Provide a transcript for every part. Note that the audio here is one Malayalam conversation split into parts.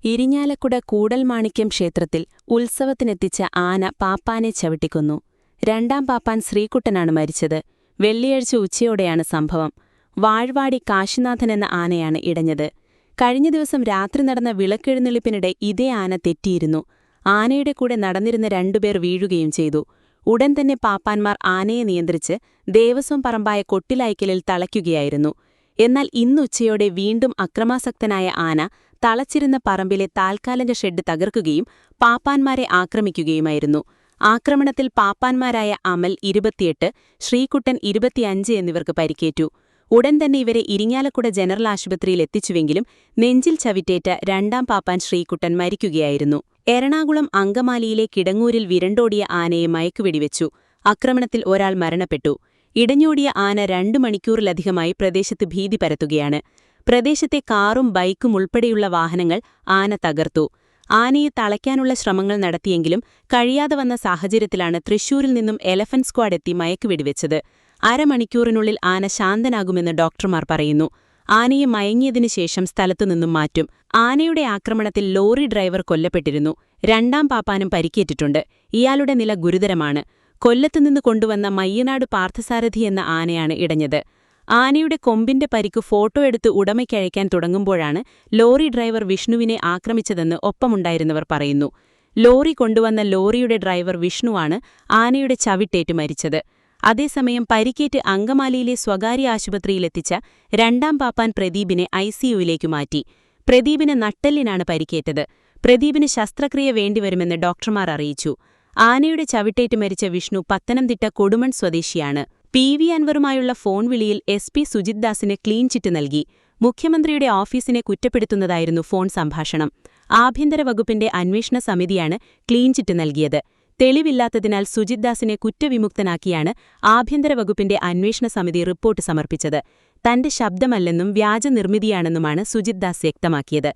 ഇരിങ്ങാലക്കുട കൂടൽമാണിക്യം ക്ഷേത്രത്തിൽ ഉത്സവത്തിനെത്തിച്ച ആന പാപ്പാനെ ചവിട്ടിക്കൊന്നു. രണ്ടാം പാപ്പാൻ ശ്രീകുട്ടനാണ് മരിച്ചത്. വെള്ളിയാഴ്ച ഉച്ചയോടെയാണ് സംഭവം. വാഴ്വാടി കാശിനാഥൻ എന്ന ആനയാണ് ഇടഞ്ഞത്. കഴിഞ്ഞ ദിവസം രാത്രി നടന്ന വിളക്കെഴുന്നള്ളിപ്പിനിടെ ഇതേ ആന തെറ്റിയിരുന്നു. ആനയുടെ കൂടെ നടന്നിരുന്ന രണ്ടുപേർ വീഴുകയും ചെയ്തു. ഉടൻ തന്നെ പാപ്പാന്മാർ ആനയെ നിയന്ത്രിച്ച് ദേവസ്വം പറമ്പായ കൊട്ടിലായ്ക്കലിൽ തളയ്ക്കുകയായിരുന്നു. എന്നാൽ ഇന്നുച്ചയോടെ വീണ്ടും അക്രമാസക്തനായ ആന തളച്ചിരുന്ന പറമ്പിലെ താൽക്കാലിക ഷെഡ് തകർക്കുകയും പാപ്പാന്മാരെ ആക്രമിക്കുകയുമായിരുന്നു. ആക്രമണത്തിൽ പാപ്പാന്മാരായ അമൽ 28, ശ്രീകുട്ടൻ 25 എന്നിവർക്ക് പരിക്കേറ്റു. ഉടൻ തന്നെ ഇവരെ ഇരിങ്ങാലക്കുട ജനറൽ ആശുപത്രിയിൽ എത്തിച്ചുവെങ്കിലും നെഞ്ചിൽ ചവിറ്റേറ്റ രണ്ടാം പാപ്പാൻ ശ്രീകുട്ടൻ മരിക്കുകയായിരുന്നു. എറണാകുളം അങ്കമാലിയിലെ കിടങ്ങൂരിൽ വിരണ്ടോടിയ ആനയെ മയക്കുവെടിവെച്ചു. ആക്രമണത്തിൽ ഒരാൾ മരണപ്പെട്ടു. ഇടഞ്ഞോടിയ ആന 2 മണിക്കൂറിലധികമായി പ്രദേശത്ത് ഭീതി പരത്തുകയാണ്. പ്രദേശത്തെ കാറും ബൈക്കും ഉൾപ്പെടെയുള്ള വാഹനങ്ങൾ ആന തകർത്തു. ആനയെ തളയ്ക്കാനുള്ള ശ്രമങ്ങൾ നടത്തിയെങ്കിലും കഴിയാതെ വന്ന സാഹചര്യത്തിലാണ് തൃശൂരിൽ നിന്നും എലഫന്റ് സ്ക്വാഡ് എത്തി മയക്കുവെടിവെച്ചത്. അരമണിക്കൂറിനുള്ളിൽ ആന ശാന്തനാകുമെന്ന് ഡോക്ടർമാർ പറയുന്നു. ആനയെ മയങ്ങിയതിനു ശേഷം സ്ഥലത്തുനിന്നും മാറ്റും. ആനയുടെ ആക്രമണത്തിൽ ലോറി ഡ്രൈവർ കൊല്ലപ്പെട്ടിരുന്നു. രണ്ടാം പാപ്പാനും പരിക്കേറ്റിട്ടുണ്ട്. ഇയാളുടെ നില ഗുരുതരമാണ്. കൊല്ലത്തുനിന്ന് കൊണ്ടുവന്ന മയ്യനാട് പാർത്ഥസാരഥി എന്ന ആനയാണ് ഇടഞ്ഞത്. ആനയുടെ കൊമ്പിന്റെ പരിക്ക് ഫോട്ടോ എടുത്ത് ഉടമയ്ക്കയക്കാൻ തുടങ്ങുമ്പോഴാണ് ലോറി ഡ്രൈവർ വിഷ്ണുവിനെ ആക്രമിച്ചതെന്ന് ഒപ്പമുണ്ടായിരുന്നവർ പറയുന്നു. ലോറി കൊണ്ടുവന്ന ലോറിയുടെ ഡ്രൈവർ വിഷ്ണുവാണ് ആനയുടെ ചവിട്ടേറ്റ് മരിച്ചത്. അതേസമയം പരിക്കേറ്റ് അങ്കമാലിയിലെ സ്വകാര്യ ആശുപത്രിയിലെത്തിച്ച രണ്ടാം പാപ്പാൻ പ്രദീപിനെ ICUവിലേക്കു മാറ്റി. പ്രദീപിന് നട്ടെല്ലിനാണ് പരിക്കേറ്റത്. പ്രദീപിന് ശസ്ത്രക്രിയ വേണ്ടിവരുമെന്ന് ഡോക്ടർമാർ അറിയിച്ചു. ആനയുടെ ചവിട്ടേറ്റ് മരിച്ച വിഷ്ണു പത്തനംതിട്ട കൊടുമൺ സ്വദേശിയാണ്. PV അൻവറുമായുള്ള ഫോൺ വിളിയിൽ SP സുജിത് ദാസിന് ക്ലീൻ ചിറ്റ് നൽകി. മുഖ്യമന്ത്രിയുടെ ഓഫീസിനെ കുറ്റപ്പെടുത്തുന്നതായിരുന്നു ഫോൺ സംഭാഷണം. ആഭ്യന്തര വകുപ്പിന്റെ അന്വേഷണ സമിതിയാണ് ക്ലീൻ ചിറ്റ് നൽകിയത്. തെളിവില്ലാത്തതിനാൽ സുജിത് ദാസിനെ കുറ്റവിമുക്തനാക്കിയാണ് ആഭ്യന്തര വകുപ്പിന്റെ അന്വേഷണ സമിതി റിപ്പോർട്ട് സമർപ്പിച്ചത്. തന്റെ ശബ്ദമല്ലെന്നും വ്യാജ നിർമ്മിതിയാണെന്നുമാണ് സുജിത് ദാസ് വ്യക്തമാക്കിയത്.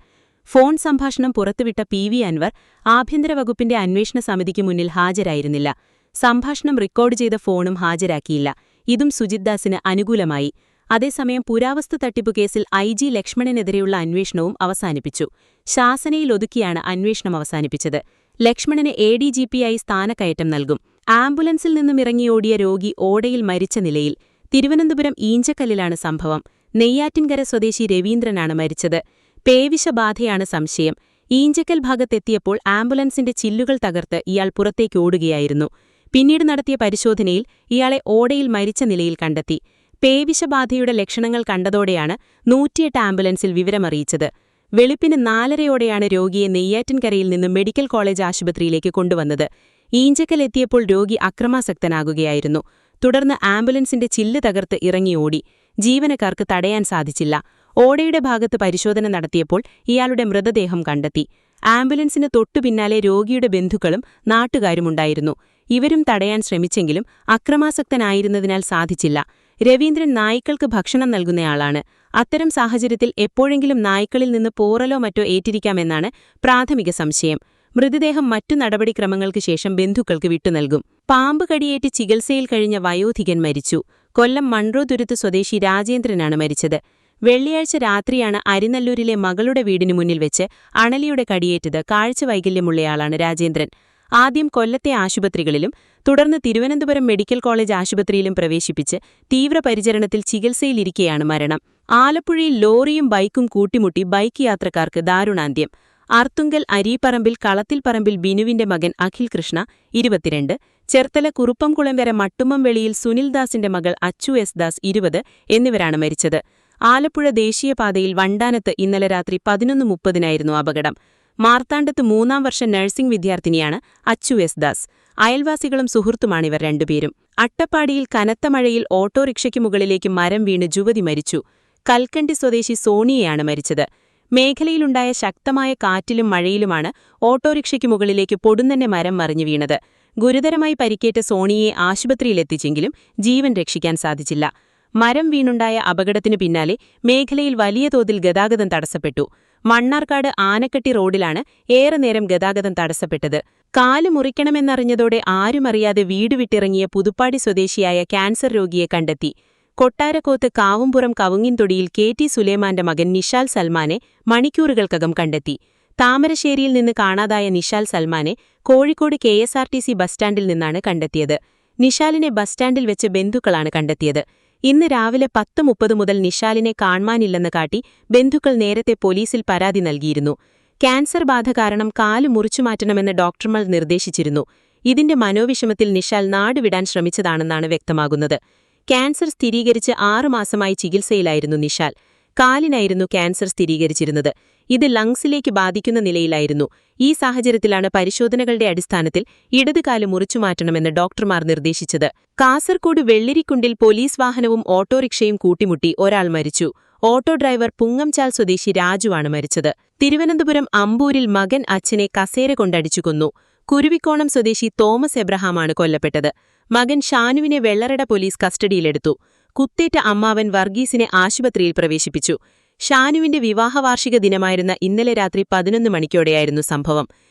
ഫോൺ സംഭാഷണം പുറത്തുവിട്ട PV അൻവർ ആഭ്യന്തര വകുപ്പിന്റെ അന്വേഷണ സമിതിക്ക് മുന്നിൽ ഹാജരായിരുന്നില്ല. സംഭാഷണം റെക്കോർഡ് ചെയ്ത ഫോണും ഹാജരാക്കിയില്ല. ഇതും സുജിത് ദാസിന് അനുകൂലമായി. അതേസമയം പുരാവസ്തു തട്ടിപ്പു കേസിൽ IG ലക്ഷ്മണനെതിരെയുള്ള അന്വേഷണവും അവസാനിപ്പിച്ചു. ശാസനയിലൊതുക്കിയാണ് അന്വേഷണം അവസാനിപ്പിച്ചത്. ലക്ഷ്മണന് ADGPയായി സ്ഥാനക്കയറ്റം നൽകും. ആംബുലൻസിൽ നിന്നുമിറങ്ങിയോടിയ രോഗി ഓടയിൽ മരിച്ച നിലയിൽ. തിരുവനന്തപുരം ഈഞ്ചക്കല്ലിലാണ് സംഭവം. നെയ്യാറ്റിൻകര സ്വദേശി രവീന്ദ്രനാണ് മരിച്ചത്. പേവിഷബാധയാണ് സംശയം. ഈഞ്ചക്കൽ ഭാഗത്തെത്തിയപ്പോൾ ആംബുലൻസിന്റെ ചില്ലുകൾ തകർത്ത് ഇയാൾ പുറത്തേക്ക് ഓടുകയായിരുന്നു. പിന്നീട് നടത്തിയ പരിശോധനയിൽ ഇയാളെ ഓടയിൽ മരിച്ച നിലയിൽ കണ്ടെത്തി. പേവിഷബാധയുടെ ലക്ഷണങ്ങൾ കണ്ടതോടെയാണ് 108 ആംബുലൻസിൽ വിവരമറിയിച്ചത്. വെളുപ്പിന് 4:30യോടെയാണ് രോഗിയെ നെയ്യാറ്റിൻകരയിൽ നിന്ന് മെഡിക്കൽ കോളേജ് ആശുപത്രിയിലേക്ക് കൊണ്ടുവന്നത്. ഈഞ്ചക്കൽ എത്തിയപ്പോൾ രോഗി അക്രമാസക്തനാകുകയായിരുന്നു. തുടർന്ന് ആംബുലൻസിന്റെ ചില്ല് തകർത്ത് ഇറങ്ങിയോടി. ജീവനക്കാർക്ക് തടയാൻ സാധിച്ചില്ല. ഓടയുടെ ഭാഗത്ത് പരിശോധന നടത്തിയപ്പോൾ ഇയാളുടെ മൃതദേഹം കണ്ടെത്തി. ആംബുലൻസിന് തൊട്ടുപിന്നാലെ രോഗിയുടെ ബന്ധുക്കളും നാട്ടുകാരുമുണ്ടായിരുന്നു. ഇവരും തടയാൻ ശ്രമിച്ചെങ്കിലും അക്രമാസക്തനായിരുന്നതിനാൽ സാധിച്ചില്ല. രവീന്ദ്രൻ നായ്ക്കൾക്ക് ഭക്ഷണം നൽകുന്നയാളാണ്. അത്തരം സാഹചര്യത്തിൽ എപ്പോഴെങ്കിലും നായ്ക്കളിൽ നിന്ന് പോറലോ മറ്റോ ഏറ്റിരിക്കാമെന്നാണ് പ്രാഥമിക സംശയം. മൃതദേഹം മറ്റു നടപടിക്രമങ്ങൾക്ക് ശേഷം ബന്ധുക്കൾക്ക് വിട്ടുനൽകും. പാമ്പ് കടിയേറ്റ് ചികിത്സയിൽ കഴിഞ്ഞ വയോധികൻ മരിച്ചു. കൊല്ലം മൺട്രോതുരുത്ത് സ്വദേശി രാജേന്ദ്രനാണ് മരിച്ചത്. വെള്ളിയാഴ്ച രാത്രിയാണ് അരിനല്ലൂരിലെ മകളുടെ വീടിനു മുന്നിൽ വെച്ച് അണലിയുടെ കടിയേറ്റത്. കാഴ്ച വൈകല്യമുള്ളയാളാണ് രാജേന്ദ്രൻ. ആദ്യം കൊല്ലത്തെ ആശുപത്രികളിലും തുടർന്ന് തിരുവനന്തപുരം മെഡിക്കൽ കോളേജ് ആശുപത്രിയിലും പ്രവേശിപ്പിച്ച് തീവ്രപരിചരണത്തിൽ ചികിത്സയിലിരിക്കെയാണ് മരണം. ആലപ്പുഴയിൽ ലോറിയും ബൈക്കും കൂട്ടിമുട്ടി ബൈക്ക് യാത്രക്കാർക്ക് ദാരുണാന്ത്യം. അർത്തുങ്കൽ അരീപ്പറമ്പിൽ കളത്തിൽപ്പറമ്പിൽ ബിനുവിന്റെ മകൻ അഖിൽ കൃഷ്ണ 22, ചെർത്തല കുറുപ്പംകുളംകര മട്ടുമ്മംവെളിയിൽ സുനിൽദാസിന്റെ മകൾ അച്ചു S ദാസ് 20 എന്നിവരാണ് മരിച്ചത്. ആലപ്പുഴ ദേശീയപാതയിൽ വണ്ടാനത്ത് ഇന്നലെ രാത്രി 11:30-നായിരുന്നു അപകടം. മാർത്താണ്ഡത്ത് 3ാം വർഷ നഴ്സിംഗ് വിദ്യാർത്ഥിനിയാണ് അച്ചു S ദാസ്. അയൽവാസികളും സുഹൃത്തുമാണിവർ രണ്ടുപേരും. അട്ടപ്പാടിയിൽ കനത്ത മഴയിൽ ഓട്ടോറിക്ഷയ്ക്ക് മുകളിലേക്ക് മരം വീണ് യുവതി മരിച്ചു. കൽക്കണ്ടി സ്വദേശി സോണിയയാണ് മരിച്ചത്. മേഖലയിലുണ്ടായ ശക്തമായ കാറ്റിലും മഴയിലുമാണ് ഓട്ടോറിക്ഷയ്ക്ക് മുകളിലേക്ക് പൊടുന്നനെ മരം മറിഞ്ഞു വീണത്. ഗുരുതരമായി പരിക്കേറ്റ സോണിയെ ആശുപത്രിയിലെത്തിച്ചെങ്കിലും ജീവൻ രക്ഷിക്കാൻ സാധിച്ചില്ല. മരം വീണുണ്ടായ അപകടത്തിനു പിന്നാലെ മേഖലയിൽ വലിയ തോതിൽ ഗതാഗതം തടസ്സപ്പെട്ടു. മണ്ണാർക്കാട് ആനക്കട്ടി റോഡിലാണ് ഏറെ നേരം ഗതാഗതം തടസ്സപ്പെട്ടത്. കാല് മുറിക്കണമെന്നറിഞ്ഞതോടെ ആരുമറിയാതെ വീട് വിട്ടിറങ്ങിയ പുതുപ്പാടി സ്വദേശിയായ ക്യാൻസർ രോഗിയെ കണ്ടെത്തി. കൊട്ടാരക്കോത്ത് കാവുംപുറം കവുങ്ങിൻതൊടിയിൽ KT സുലൈമാന്റെ മകൻ നിഷാൽ സൽമാനെ മണിക്കൂറുകൾക്കകം കണ്ടെത്തി. താമരശ്ശേരിയിൽ നിന്ന് കാണാതായ നിഷാൽ സൽമാനെ കോഴിക്കോട് KSRTC ബസ് സ്റ്റാൻഡിൽ നിന്നാണ് കണ്ടെത്തിയത്. നിഷാലിനെ ബസ് സ്റ്റാൻഡിൽ വെച്ച് ബന്ധുക്കളാണ് കണ്ടെത്തിയത്. ഇന്ന് രാവിലെ 10:30 മുതൽ നിഷാലിനെ കാണാനില്ലെന്ന് കാട്ടി ബന്ധുക്കൾ നേരത്തെ പോലീസിൽ പരാതി നൽകിയിരുന്നു. ക്യാൻസർ ബാധ കാരണം കാല് മുറിച്ചുമാറ്റണമെന്ന് ഡോക്ടർമാർ നിർദ്ദേശിച്ചിരുന്നു. ഇതിന്റെ മനോവിഷമത്തിൽ നിഷാൽ നാടുവിടാൻ ശ്രമിച്ചതാണെന്നാണ് വ്യക്തമാകുന്നത്. ക്യാൻസർ സ്ഥിരീകരിച്ച് 6 മാസമായി ചികിത്സയിലായിരുന്നു നിഷാൽ. കാലിനായിരുന്നു ക്യാൻസർ സ്ഥിരീകരിച്ചിരുന്നത്. ഇത് ലങ്സിലേക്ക് ബാധിക്കുന്ന നിലയിലായിരുന്നു. ഈ സാഹചര്യത്തിലാണ് പരിശോധനകളുടെ അടിസ്ഥാനത്തിൽ ഇടതുകാല് മുറിച്ചുമാറ്റണമെന്ന് ഡോക്ടർമാർ നിർദ്ദേശിച്ചത്. കാസർകോട് വെള്ളിരിക്കുണ്ടിൽ പോലീസ് വാഹനവും ഓട്ടോറിക്ഷയും കൂട്ടിമുട്ടി ഒരാൾ മരിച്ചു. ഓട്ടോ ഡ്രൈവർ പുങ്ങംചാൽ സ്വദേശി രാജുവാണ് മരിച്ചത്. തിരുവനന്തപുരം അമ്പൂരിൽ മകൻ അച്ഛനെ കസേര കൊണ്ടടിച്ചു കൊന്നു. കുരുവിക്കോണം സ്വദേശി തോമസ് എബ്രഹാമാണ് കൊല്ലപ്പെട്ടത്. മകൻ ഷാനുവിനെ വെള്ളറട പോലീസ് കസ്റ്റഡിയിലെടുത്തു. കുത്തേറ്റ അമ്മാവൻ വർഗീസിനെ ആശുപത്രിയിൽ പ്രവേശിപ്പിച്ചു. ഷാനുവിന്റെ വിവാഹവാർഷിക ദിനമായിരുന്ന ഇന്നലെ രാത്രി 11 മണിക്കോടെയായിരുന്നു സംഭവം.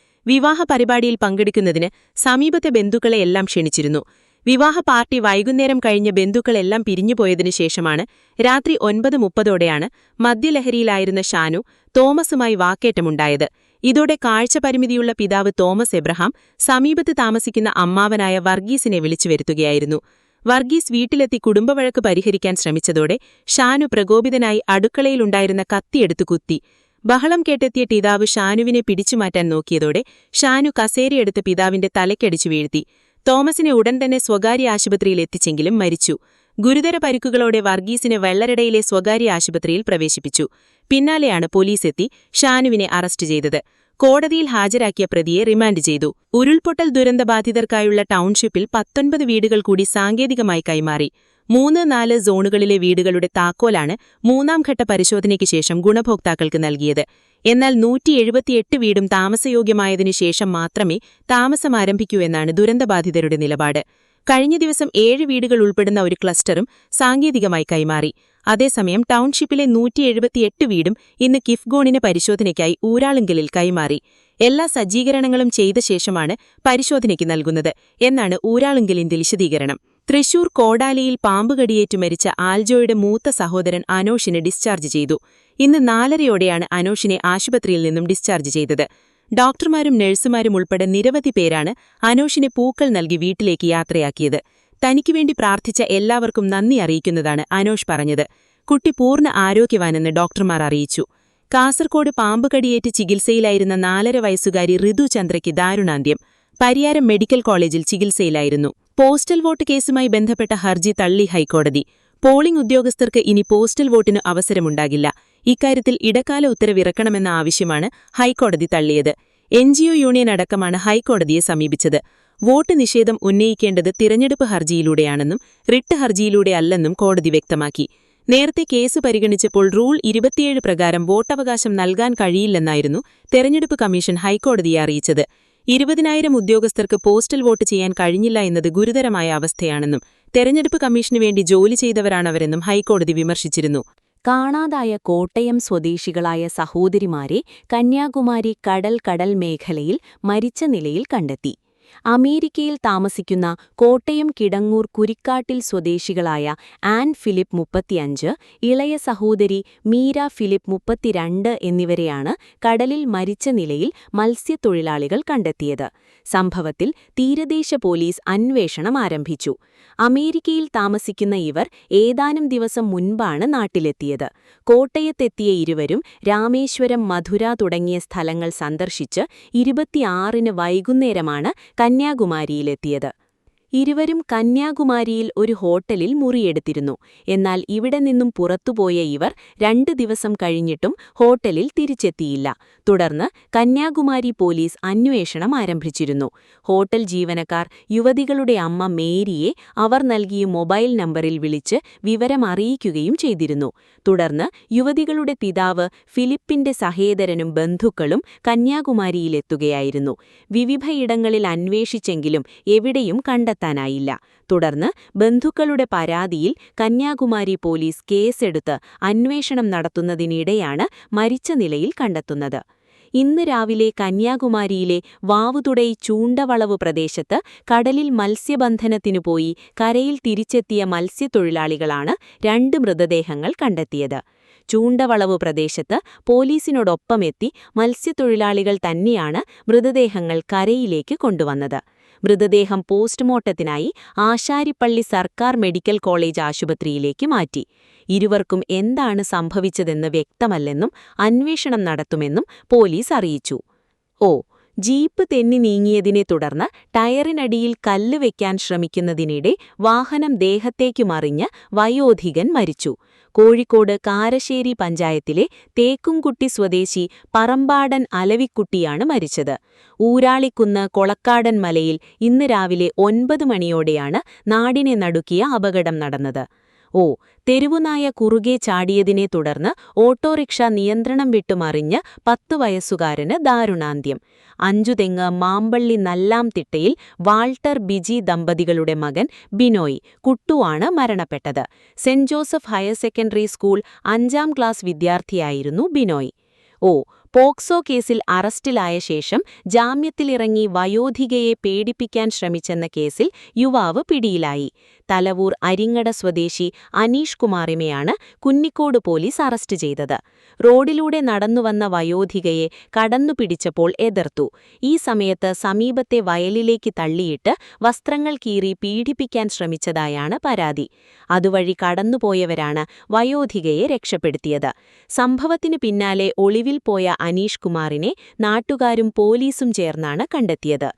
വിവാഹ പരിപാടിയിൽ പങ്കെടുക്കുന്നതിന് സമീപത്തെ ബന്ധുക്കളെയെല്ലാം ക്ഷണിച്ചിരുന്നു. വിവാഹ പാർട്ടി വൈകുന്നേരം കഴിഞ്ഞ ബന്ധുക്കളെല്ലാം പിരിഞ്ഞുപോയതിനു ശേഷമാണ് രാത്രി 9:30ഓടെയാണ് മദ്യലഹരിയിലായിരുന്ന ഷാനു തോമസുമായി വാക്കേറ്റമുണ്ടായത്. ഇതോടെ കാഴ്ചപരിമിതിയുള്ള പിതാവ് തോമസ് എബ്രഹാം സമീപത്ത് താമസിക്കുന്ന അമ്മാവനായ വർഗീസിനെ വിളിച്ചുവരുത്തുകയായിരുന്നു. വർഗീസ് വീട്ടിലെത്തി കുടുംബവഴക്ക് പരിഹരിക്കാൻ ശ്രമിച്ചതോടെ ഷാനു പ്രകോപിതനായി അടുക്കളയിലുണ്ടായിരുന്ന കത്തിയെടുത്തു കുത്തി. ബഹളം കേട്ടെത്തിയ പിതാവ് ഷാനുവിനെ പിടിച്ചുമാറ്റാൻ നോക്കിയതോടെ ഷാനു കസേരയെടുത്ത് പിതാവിന്റെ തലയ്ക്കടിച്ചു വീഴ്ത്തി. തോമസിനെ ഉടൻ തന്നെ സ്വകാര്യ ആശുപത്രിയിൽ എത്തിച്ചെങ്കിലും മരിച്ചു. ഗുരുതര പരിക്കുകളോടെ വർഗീസിനെ വെള്ളറടയിലെ സ്വകാര്യ ആശുപത്രിയിൽ പ്രവേശിപ്പിച്ചു. പിന്നാലെയാണ് പോലീസെത്തി ഷാനുവിനെ അറസ്റ്റ് ചെയ്തത്. കോടതിയിൽ ഹാജരാക്കിയ പ്രതിയെ റിമാൻഡ് ചെയ്തു. ഉരുൾപൊട്ടൽ ദുരന്തബാധിതർക്കായുള്ള ടൗൺഷിപ്പിൽ 19 വീടുകൾ കൂടി സാങ്കേതികമായി കൈമാറി. 3-4 സോണുകളിലെ വീടുകളുടെ താക്കോലാണ് 3ാം-ഘട്ട പരിശോധനയ്ക്ക് ശേഷം ഗുണഭോക്താക്കൾക്ക് നൽകിയത്. എന്നാൽ 178 വീടും താമസയോഗ്യമായതിനു ശേഷം മാത്രമേ താമസം ആരംഭിക്കൂ എന്നാണ് ദുരന്തബാധിതരുടെ നിലപാട്. കഴിഞ്ഞ ദിവസം 7 വീടുകൾ ഉൾപ്പെടുന്ന ഒരു ക്ലസ്റ്ററും സാങ്കേതികമായി കൈമാറി. അതേസമയം ടൗൺഷിപ്പിലെ 178 വീടും ഇന്ന് കിഫ്ഗോണിന് പരിശോധനയ്ക്കായി ഊരാളുങ്കലിൽ കൈമാറി. എല്ലാ സജ്ജീകരണങ്ങളും ചെയ്ത ശേഷമാണ് പരിശോധനയ്ക്ക് നൽകുന്നത് എന്നാണ് ഊരാളുങ്കലിന്റെ വിശദീകരണം. തൃശൂർ കോടാലിയിൽ പാമ്പുകടിയേറ്റു മരിച്ച ആൽജോയുടെ മൂത്ത സഹോദരൻ അനോഷിനെ ഡിസ്ചാർജ് ചെയ്തു. ഇന്ന് 4:30ഓടെയാണ് അനോഷിനെ ആശുപത്രിയിൽ നിന്നും ഡിസ്ചാർജ് ചെയ്തത്. ഡോക്ടർമാരും നഴ്സുമാരും ഉൾപ്പെടെ നിരവധി പേരാണ് അനോഷിനെ പൂക്കൾ നൽകി വീട്ടിലേക്ക് യാത്രയാക്കിയത്. തനിക്കുവേണ്ടി പ്രാർത്ഥിച്ച എല്ലാവർക്കും നന്ദി അറിയിക്കുന്നതാണ് അനോഷ് പറഞ്ഞത്. കുട്ടി പൂർണ്ണ ആരോഗ്യവാനെന്ന് ഡോക്ടർമാർ അറിയിച്ചു. കാസർകോട് പാമ്പുകടിയേറ്റ് ചികിത്സയിലായിരുന്ന 4.5 വയസ്സുകാരി ഋതു ചന്ദ്രയ്ക്ക് ദാരുണാന്ത്യം. പരിയാരം മെഡിക്കൽ കോളേജിൽ ചികിത്സയിലായിരുന്നു. പോസ്റ്റൽ വോട്ട് കേസുമായി ബന്ധപ്പെട്ട ഹർജി തള്ളി ഹൈക്കോടതി. പോളിംഗ് ഉദ്യോഗസ്ഥർക്ക് ഇനി പോസ്റ്റൽ വോട്ടിന് അവസരമുണ്ടാകില്ല. ഇക്കാര്യത്തിൽ ഇടക്കാല ഉത്തരവിറക്കണമെന്ന ആവശ്യമാണ് ഹൈക്കോടതി തള്ളിയത്. NGO യൂണിയൻ അടക്കമാണ് ഹൈക്കോടതിയെ സമീപിച്ചത്. വോട്ട് നിഷേധം ഉന്നയിക്കേണ്ടത് തിരഞ്ഞെടുപ്പ് ഹർജിയിലൂടെയാണെന്നും റിട്ട് ഹർജിയിലൂടെ അല്ലെന്നും കോടതി വ്യക്തമാക്കി. നേരത്തെ കേസ് പരിഗണിച്ചപ്പോൾ റൂൾ 27 പ്രകാരം വോട്ടവകാശം നൽകാൻ കഴിയില്ലെന്നായിരുന്നു തെരഞ്ഞെടുപ്പ് കമ്മീഷൻ ഹൈക്കോടതിയെ അറിയിച്ചത്. 20,000 ഉദ്യോഗസ്ഥർക്ക് പോസ്റ്റൽ വോട്ട് ചെയ്യാൻ കഴിഞ്ഞില്ല എന്നത് ഗുരുതരമായ അവസ്ഥയാണെന്നും തെരഞ്ഞെടുപ്പ് കമ്മീഷനു വേണ്ടി ജോലി ചെയ്തവരാണവരെന്നും ഹൈക്കോടതി വിമർശിച്ചിരുന്നു. കാണാതായ കോട്ടയം സ്വദേശികളായ സഹോദരിമാരെ കന്യാകുമാരി കടൽ മേഖലയിൽ മരിച്ച നിലയിൽ കണ്ടെത്തി. അമേരിക്കയിൽ താമസിക്കുന്ന കോട്ടയം കിടങ്ങൂർ കുരിക്കാട്ടിൽ സ്വദേശികളായ ആൻ ഫിലിപ്പ് 35, ഇളയ സഹോദരി മീര ഫിലിപ്പ് 32 എന്നിവരെയാണ് കടലിൽ മരിച്ച നിലയിൽ മത്സ്യത്തൊഴിലാളികൾ കണ്ടെത്തിയത്. സംഭവത്തിൽ തീരദേശ പോലീസ് അന്വേഷണം ആരംഭിച്ചു. അമേരിക്കയിൽ താമസിക്കുന്ന ഇവർ ഏതാനും ദിവസം മുൻപാണ് നാട്ടിലെത്തിയത്. കോട്ടയത്തെത്തിയ ഇരുവരും രാമേശ്വരം, മധുര തുടങ്ങിയ സ്ഥലങ്ങൾ സന്ദർശിച്ച് 26-ന് വൈകുന്നേരമാണ് കന്യാകുമാരിയിലെത്തിയത്. ഇരുവരും കന്യാകുമാരിയിൽ ഒരു ഹോട്ടലിൽ മുറിയെടുത്തിരുന്നു. എന്നാൽ ഇവിടെ നിന്നും പുറത്തുപോയ ഇവർ 2 ദിവസം കഴിഞ്ഞിട്ടും ഹോട്ടലിൽ തിരിച്ചെത്തിയില്ല. തുടർന്ന് കന്യാകുമാരി പോലീസ് അന്വേഷണം ആരംഭിച്ചിരുന്നു. ഹോട്ടൽ ജീവനക്കാർ യുവതികളുടെ അമ്മ മേരിയെ അവർ നൽകിയ മൊബൈൽ നമ്പറിൽ വിളിച്ച് വിവരം അറിയിക്കുകയും ചെയ്തിരുന്നു. തുടർന്ന് യുവതികളുടെ പിതാവ് ഫിലിപ്പിന്റെ സഹോദരനും ബന്ധുക്കളും കന്യാകുമാരിയിലെത്തുകയായിരുന്നു. വിവിധയിടങ്ങളിൽ അന്വേഷിച്ചെങ്കിലും എവിടെയും കണ്ടെത്താനായില്ല. തുടർന്ന് ബന്ധുക്കളുടെ പരാതിയിൽ കന്യാകുമാരി പോലീസ് കേസെടുത്ത് അന്വേഷണം നടത്തുന്നതിനിടെയാണ് മരിച്ച നിലയിൽ കണ്ടെത്തുന്നത്. ഇന്ന് രാവിലെ കന്യാകുമാരിയിലെ വാവുതുടൈ ചൂണ്ടവളവ് പ്രദേശത്ത് കടലിൽ മത്സ്യബന്ധനത്തിനു പോയി കരയിൽ തിരിച്ചെത്തിയ മത്സ്യത്തൊഴിലാളികളാണ് 2 മൃതദേഹങ്ങൾ കണ്ടെത്തിയത്. ചൂണ്ടവളവ് പ്രദേശത്ത് പോലീസിനോടൊപ്പമെത്തി മത്സ്യത്തൊഴിലാളികൾ തന്നെയാണ് മൃതദേഹങ്ങൾ കരയിലേക്ക് കൊണ്ടുവന്നത്. മൃതദേഹം പോസ്റ്റ്മോർട്ടത്തിനായി ആശാരിപ്പള്ളി സർക്കാർ മെഡിക്കൽ കോളേജ് ആശുപത്രിയിലേക്ക് മാറ്റി. ഇരുവർക്കും എന്താണ് സംഭവിച്ചതെന്ന് വ്യക്തമല്ലെന്നും അന്വേഷണം നടത്തുമെന്നും പോലീസ് അറിയിച്ചു. ജീപ്പ് തെന്നി നീങ്ങിയതിനെ തുടർന്ന് ടയറിനടിയിൽ കല്ല് വയ്ക്കാൻ ശ്രമിക്കുന്നതിനിടെ വാഹനം ദേഹത്തേക്കു മറിഞ്ഞ് വയോധികൻ മരിച്ചു. കോഴിക്കോട് കാരശ്ശേരി പഞ്ചായത്തിലെ തേക്കുംകുട്ടി സ്വദേശി പറമ്പാടൻ അലവിക്കുട്ടിയാണ് മരിച്ചത്. ഊരാളിക്കുന്ന് കൊളക്കാടൻ മലയിൽ ഇന്ന് രാവിലെ 9 മണിയോടെയാണ് നാടിനെ നടുക്കിയ അപകടം നടന്നത്. തെരുവുനായ കുറുകെ ചാടിയതിനെ തുടർന്ന് ഓട്ടോറിക്ഷ നിയന്ത്രണം വിട്ടുമറിഞ്ഞ് 10 വയസ്സുകാരന് ദാരുണാന്ത്യം. അഞ്ചുതെങ്ങ് മാമ്പള്ളി നല്ലാംതിട്ടയിൽ വാൾട്ടർ ബിജി ദമ്പതികളുടെ മകൻ ബിനോയ് കുട്ടുവാണ് മരണപ്പെട്ടത്. Saint Joseph higher secondary school 5ാം ക്ലാസ് വിദ്യാർത്ഥിയായിരുന്നു ബിനോയ്. പോക്സോ കേസിൽ അറസ്റ്റിലായ ശേഷം ജാമ്യത്തിലിറങ്ങി വയോധികയെ പേടിപ്പിക്കാൻ ശ്രമിച്ചെന്ന കേസിൽ യുവാവ് പിടിയിലായി. തലവൂർ അരിങ്ങട സ്വദേശി അനീഷ് കുമാറിനെയാണ് കുന്നിക്കോട് പോലീസ് അറസ്റ്റ് ചെയ്തത്. റോഡിലൂടെ നടന്നുവന്ന വയോധികയെ കടന്നുപിടിച്ചപ്പോൾ എതിർത്തു. ഈ സമയത്ത് സമീപത്തെ വയലിലേക്ക് തള്ളിയിട്ട് വസ്ത്രങ്ങൾ കീറി പീഡിപ്പിക്കാൻ ശ്രമിച്ചതായാണ് പരാതി. അതുവഴി കടന്നുപോയവരാണ് വയോധികയെ രക്ഷപ്പെടുത്തിയത്. സംഭവത്തിനു പിന്നാലെ ഒളിവിൽ പോയ അനീഷ് കുമാറിനെ നാട്ടുകാരും പോലീസും ചേർന്നാണ് കണ്ടെത്തിയത്.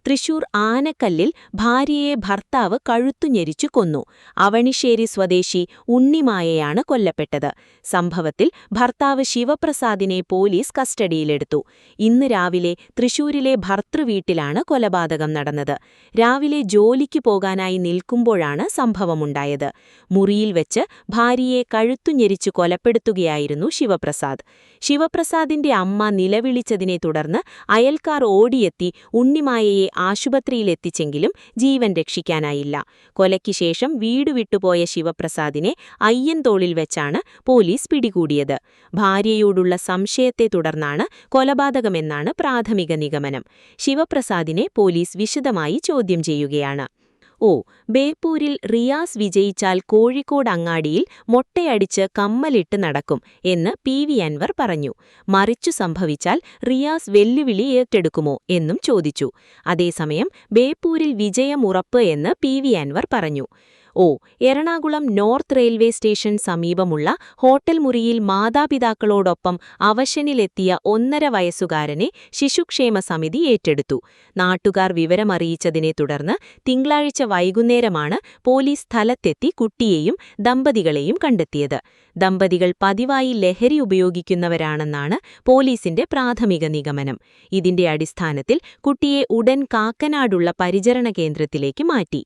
തൃശൂർ ആനക്കല്ലിൽ ഭാര്യയെ ഭർത്താവ് കഴുത്തുഞെരിച്ചു കൊന്നു. അവണിശ്ശേരി സ്വദേശി ഉണ്ണിമായയാണ് കൊല്ലപ്പെട്ടത്. സംഭവത്തിൽ ഭർത്താവ് ശിവപ്രസാദിനെ പോലീസ് കസ്റ്റഡിയിലെടുത്തു. ഇന്ന് രാവിലെ തൃശൂരിലെ ഭർതൃവീട്ടിലാണ് കൊലപാതകം നടന്നത്. രാവിലെ ജോലിക്ക് പോകാനായി നിൽക്കുമ്പോഴാണ് സംഭവമുണ്ടായത്. മുറിയിൽ വെച്ച് ഭാര്യയെ കഴുത്തുഞെരിച്ചു കൊലപ്പെടുത്തുകയായിരുന്നു ശിവപ്രസാദ്. ശിവപ്രസാദിന്റെ അമ്മ നിലവിളിച്ചതിനെ തുടർന്ന് അയൽക്കാർ ഓടിയെത്തി ഉണ്ണിമായയെ ആശുപത്രിയിലെത്തിച്ചെങ്കിലും ജീവൻ രക്ഷിക്കാനായില്ല. കൊലയ്ക്ക് ശേഷം വീട് വിട്ടുപോയ ശിവപ്രസാദിനെ അയ്യന്തോളിൽ വെച്ചാണ് പോലീസ് പിടികൂടിയത്. ഭാര്യയോടുള്ള സംശയത്തെ തുടർന്നാണ് കൊലപാതകമെന്നാണ് പ്രാഥമിക നിഗമനം. ശിവപ്രസാദിനെ പോലീസ് വിശദമായി ചോദ്യം ചെയ്യുകയാണ്. ബേപ്പൂരിൽ റിയാസ് വിജയിച്ചാൽ കോഴിക്കോട് അങ്ങാടിയിൽ മൊട്ടയടിച്ച് കമ്മലിട്ട് നടക്കും എന്ന് പി.വി. അൻവർ പറഞ്ഞു. മറിച്ചു സംഭവിച്ചാൽ റിയാസ് വെല്ലുവിളി ഏറ്റെടുക്കുമോ എന്നും ചോദിച്ചു. അതേസമയം ബേപ്പൂരിൽ വിജയം ഉറപ്പ് എന്ന് പി.വി. അൻവർ പറഞ്ഞു. എറണാകുളം നോർത്ത് റെയിൽവേ സ്റ്റേഷൻ സമീപമുള്ള ഹോട്ടൽ മുറിയിൽ മാതാപിതാക്കളോടൊപ്പം അവശനിലെത്തിയ 1.5 വയസ്സുകാരനെ ശിശുക്ഷേമ സമിതി ഏറ്റെടുത്തു. നാട്ടുകാർ വിവരമറിയിച്ചതിനെ തുടർന്ന് തിങ്കളാഴ്ച വൈകുന്നേരമാണ് പോലീസ് സ്ഥലത്തെത്തി കുട്ടിയെയും ദമ്പതികളെയും കണ്ടെത്തിയത്. ദമ്പതികൾ പതിവായി ലഹരി ഉപയോഗിക്കുന്നവരാണെന്നാണ് പോലീസിന്റെ പ്രാഥമിക നിഗമനം. ഇതിന്റെ അടിസ്ഥാനത്തിൽ കുട്ടിയെ ഉടൻ കാക്കനാടുള്ള പരിചരണ കേന്ദ്രത്തിലേക്ക് മാറ്റി.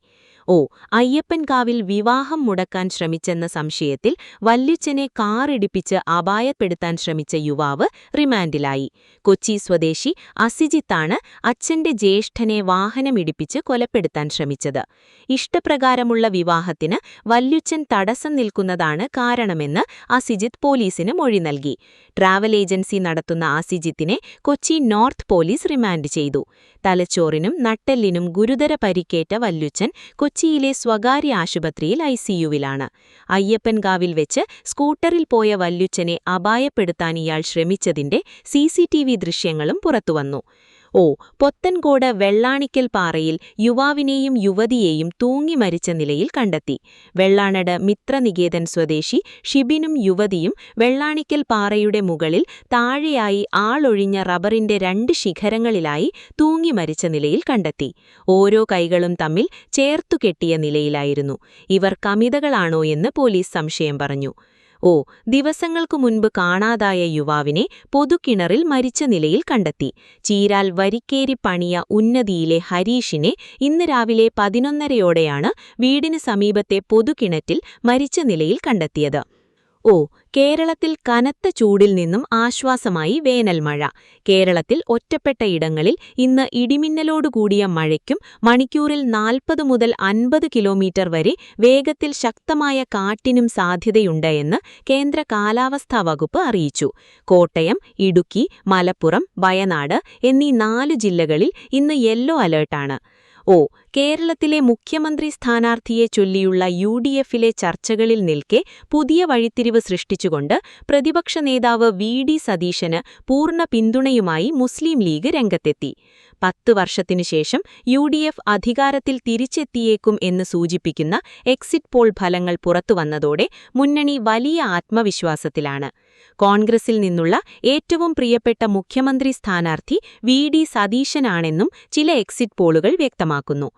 അയ്യപ്പൻകാവിൽ വിവാഹം മുടക്കാൻ ശ്രമിച്ചെന്ന സംശയത്തിൽ വല്യുച്ചനെ കാറിടിപ്പിച്ച് അപായപ്പെടുത്താൻ ശ്രമിച്ച യുവാവ് റിമാൻഡിലായി. കൊച്ചി സ്വദേശി അസിജിത്താണ് അച്ഛന്റെ ജ്യേഷ്ഠനെ വാഹനമിടിപ്പിച്ച് കൊലപ്പെടുത്താൻ ശ്രമിച്ചത്. ഇഷ്ടപ്രകാരമുള്ള വിവാഹത്തിന് വല്യുച്ചൻ തടസ്സം നിൽക്കുന്നതാണ് കാരണമെന്ന് അസിജിത്ത് പോലീസിന് മൊഴി നൽകി. ട്രാവൽ ഏജൻസി നടത്തുന്ന അസിജിത്തിനെ കൊച്ചി നോർത്ത് പോലീസ് റിമാൻഡ് ചെയ്തു. തലച്ചോറിനും നട്ടെല്ലിനും ഗുരുതര പരിക്കേറ്റ വല്യുച്ചൻ കൊച്ചിയിലെ സ്വകാര്യ ആശുപത്രിയിൽ ഐസിയുവിലാണ്. അയ്യപ്പൻകാവിൽ വെച്ച് സ്കൂട്ടറിൽ പോയ വല്യുച്ചനെ അപായപ്പെടുത്താൻ ഇയാൾ ശ്രമിച്ചതിന്റെ സിസിടിവി ദൃശ്യങ്ങളും പുറത്തുവന്നു. പൊത്തൻകോട് വെള്ളാണിക്കൽ പാറയിൽ യുവാവിനെയും യുവതിയെയും തൂങ്ങി മരിച്ച നിലയിൽ കണ്ടെത്തി. വെള്ളാനട് മിത്രനികേതൻ സ്വദേശി ഷിബിനും യുവതിയും വെള്ളാണിക്കൽ പാറയുടെ മുകളിൽ താഴെയായി ആളൊഴിഞ്ഞ റബ്ബറിന്റെ 2 ശിഖരങ്ങളിലായി തൂങ്ങി മരിച്ച നിലയിൽ കണ്ടെത്തി. ഓരോ കൈകളും തമ്മിൽ ചേർത്തുകെട്ടിയ നിലയിലായിരുന്നു. ഇവർ കമിതകളാണോ എന്ന് പോലീസ് സംശയം പറഞ്ഞു. ദിവസങ്ങൾക്കു മുൻപ് കാണാതായ യുവാവിനെ പൊതുകിണറിൽ മരിച്ച നിലയിൽ കണ്ടെത്തി. ചീരാൽ വരിക്കേരി പണിയ ഉന്നതിയിലെ ഹരീഷിനെ ഇന്ന് രാവിലെ 11:30യോടെയാണ് വീടിന് സമീപത്തെ പൊതുകിണറ്റിൽ മരിച്ച നിലയിൽ കണ്ടെത്തിയത്. കേരളത്തിൽ കനത്ത ചൂടിൽ നിന്നും ആശ്വാസമായി വേനൽ മഴ. കേരളത്തിൽ ഒറ്റപ്പെട്ട ഇടങ്ങളിൽ ഇന്ന് ഇടിമിന്നലോടുകൂടിയ മഴയ്ക്കും മണിക്കൂറിൽ 40 മുതൽ 50 കിലോമീറ്റർ വരെ വേഗത്തിൽ ശക്തമായ കാറ്റിനും സാധ്യതയുണ്ട് എന്ന് കേന്ദ്ര കാലാവസ്ഥാ വകുപ്പ് അറിയിച്ചു. കോട്ടയം, ഇടുക്കി, മലപ്പുറം, വയനാട് എന്നീ 4 ജില്ലകളിൽ ഇന്ന് യെല്ലോ അലേർട്ടാണ്. കേരളത്തിലെ മുഖ്യമന്ത്രി സ്ഥാനാർത്ഥിയെ ചൊല്ലിയുള്ള യുഡിഎഫിലെ ചർച്ചകളിൽ നിൽക്കെ പുതിയ വഴിത്തിരിവ് സൃഷ്ടിച്ചുകൊണ്ട് പ്രതിപക്ഷ നേതാവ് വി.ഡി. സതീശന് പൂർണ്ണ പിന്തുണയുമായി മുസ്ലിം ലീഗ് രംഗത്തെത്തി. 10 വർഷത്തിനുശേഷം യുഡിഎഫ് അധികാരത്തിൽ തിരിച്ചെത്തിയേക്കും എന്ന് സൂചിപ്പിക്കുന്ന എക്സിറ്റ് പോൾ ഫലങ്ങൾ പുറത്തുവന്നതോടെ മുന്നണി വലിയ ആത്മവിശ്വാസത്തിലാണ്. കോൺഗ്രസിൽ നിന്നുള്ള ഏറ്റവും പ്രിയപ്പെട്ട മുഖ്യമന്ത്രി സ്ഥാനാർത്ഥി വി.ഡി. സതീശനാണെന്നും ചില എക്സിറ്റ് പോളുകൾ വ്യക്തമാക്കുന്നു.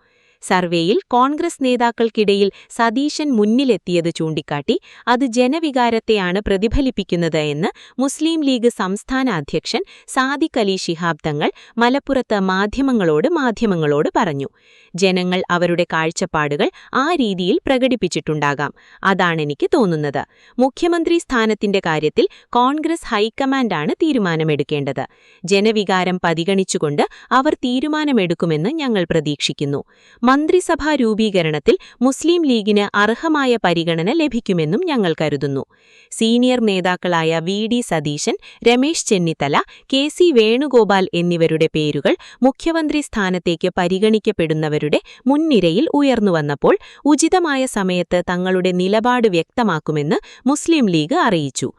സർവേയിൽ കോൺഗ്രസ് നേതാക്കൾക്കിടയിൽ സതീശൻ മുന്നിലെത്തിയത് ചൂണ്ടിക്കാട്ടി അത് ജനവികാരത്തെയാണ് പ്രതിഫലിപ്പിക്കുന്നത് എന്ന് മുസ്ലിം ലീഗ് സംസ്ഥാന അധ്യക്ഷൻ സാദിഖ് അലി ശിഹാബ് തങ്ങൾ മലപ്പുറത്ത് മാധ്യമങ്ങളോട് പറഞ്ഞു. ജനങ്ങൾ അവരുടെ കാഴ്ചപ്പാടുകൾ ആ രീതിയിൽ പ്രകടിപ്പിച്ചിട്ടുണ്ടാകാം. അതാണെനിക്ക് തോന്നുന്നത്. മുഖ്യമന്ത്രി സ്ഥാനത്തിന്റെ കാര്യത്തിൽ കോൺഗ്രസ് ഹൈക്കമാൻഡാണ് തീരുമാനമെടുക്കേണ്ടത്. ജനവികാരം പരിഗണിച്ചുകൊണ്ട് അവർ തീരുമാനമെടുക്കുമെന്ന് ഞങ്ങൾ പ്രതീക്ഷിക്കുന്നു. മന്ത്രിസഭാ രൂപീകരണത്തിൽ മുസ്ലിം ലീഗിന് അർഹമായ പരിഗണന ലഭിക്കുമെന്നും ഞങ്ങൾ കരുതുന്നു. സീനിയർ നേതാക്കളായ വി.ഡി. സതീശൻ, രമേശ് ചെന്നിത്തല, കെ.സി. വേണുഗോപാൽ എന്നിവരുടെ പേരുകൾ മുഖ്യമന്ത്രി സ്ഥാനത്തേക്ക് പരിഗണിക്കപ്പെടുന്നവരുടെ മുൻനിരയിൽ ഉയർന്നുവന്നപ്പോൾ ഉചിതമായ സമയത്ത് തങ്ങളുടെ നിലപാട് വ്യക്തമാക്കുമെന്ന് മുസ്ലിം ലീഗ് അറിയിച്ചു.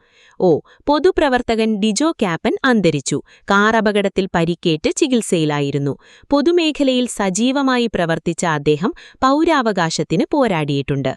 പൊതുപ്രവർത്തകൻ ഡിജോ കാപ്പൻ അന്തരിച്ചു. കാർ അപകടത്തിൽ പരിക്കേറ്റ് ചികിത്സയിലായിരുന്നു. പൊതുമേഖലയിൽ സജീവമായി പ്രവർത്തിച്ച അദ്ദേഹം പൗരാവകാശത്തിന് പോരാടിയിട്ടുണ്ട്.